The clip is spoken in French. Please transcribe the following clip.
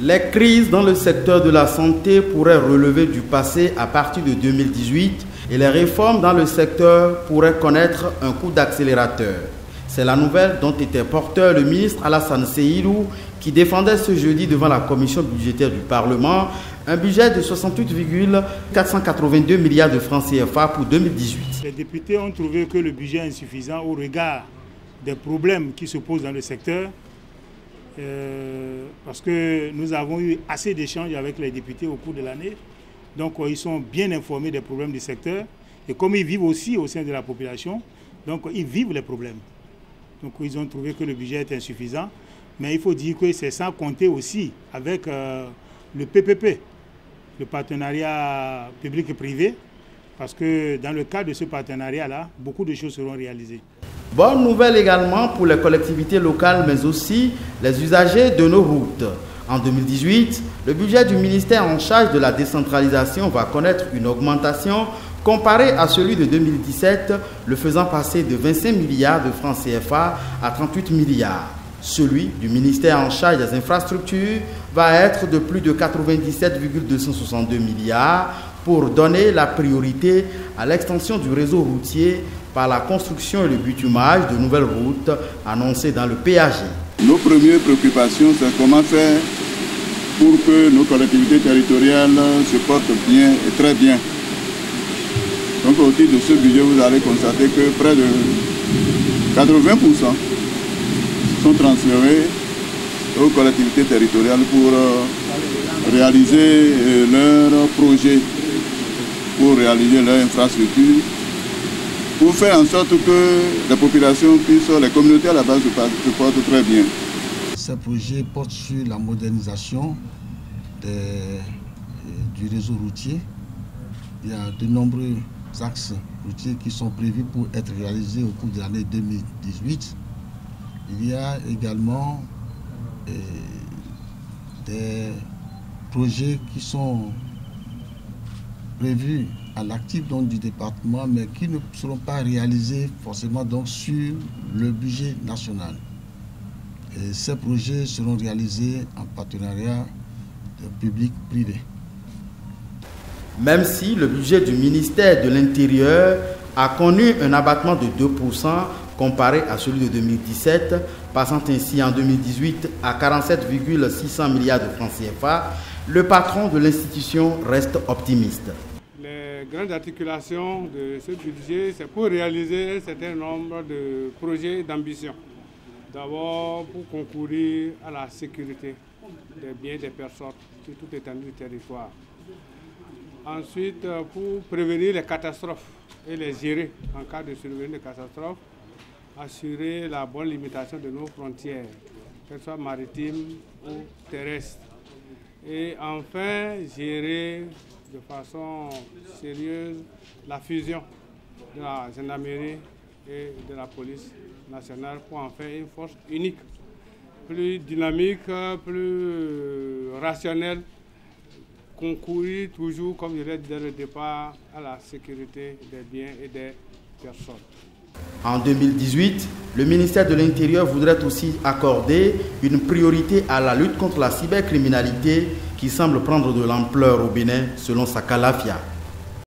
Les crises dans le secteur de la santé pourraient relever du passé à partir de 2018 et les réformes dans le secteur pourraient connaître un coup d'accélérateur. C'est la nouvelle dont était porteur le ministre Alassane Seydou qui défendait ce jeudi devant la commission budgétaire du Parlement un budget de 68,482 milliards de francs CFA pour 2018. Les députés ont trouvé que le budget est insuffisant au regard des problèmes qui se posent dans le secteur. Parce que nous avons eu assez d'échanges avec les députés au cours de l'année. Donc ils sont bien informés des problèmes du secteur. Et comme ils vivent aussi au sein de la population, donc ils vivent les problèmes. Donc ils ont trouvé que le budget est insuffisant. Mais il faut dire que c'est sans compter aussi avec le PPP, le partenariat public et privé. Parce que dans le cadre de ce partenariat-là, beaucoup de choses seront réalisées. Bonne nouvelle également pour les collectivités locales, mais aussi les usagers de nos routes. En 2018, le budget du ministère en charge de la décentralisation va connaître une augmentation comparée à celui de 2017, le faisant passer de 25 milliards de francs CFA à 38 milliards. Celui du ministère en charge des infrastructures va être de plus de 97,262 milliards pour donner la priorité à l'extension du réseau routier par la construction et le bitumage de nouvelles routes annoncées dans le PAG. Nos premières préoccupations, c'est comment faire pour que nos collectivités territoriales se portent bien et très bien. Donc au titre de ce budget, vous allez constater que près de 80% sont transférés aux collectivités territoriales pour réaliser leurs projets, pour réaliser leurs infrastructures, pour faire en sorte que les populations puissent, les communautés à la base se portent très bien. Ce projet porte sur la modernisation du réseau routier. Il y a de nombreux axes routiers qui sont prévus pour être réalisés au cours de l'année 2018. Il y a également des projets qui sont prévus à l'actif du département, mais qui ne seront pas réalisés forcément donc sur le budget national. Et ces projets seront réalisés en partenariat public-privé. Même si le budget du ministère de l'Intérieur a connu un abattement de 2% comparé à celui de 2017, passant ainsi en 2018 à 47,600 milliards de francs CFA, le patron de l'institution reste optimiste. Les grandes articulations de ce budget, c'est pour réaliser un certain nombre de projets d'ambition. D'abord, pour concourir à la sécurité des biens des personnes sur toute l'étendue du territoire. Ensuite, pour prévenir les catastrophes et les gérer en cas de survenue de catastrophes, assurer la bonne limitation de nos frontières, qu'elles soient maritimes ou terrestres. Et enfin, gérer de façon sérieuse la fusion de la gendarmerie et de la police nationale pour en faire une force unique, plus dynamique, plus rationnelle, concourir toujours, comme je l'ai dit dès le départ, à la sécurité des biens et des personnes. En 2018, le ministère de l'Intérieur voudrait aussi accorder une priorité à la lutte contre la cybercriminalité qui semble prendre de l'ampleur au Bénin selon Sakalafia.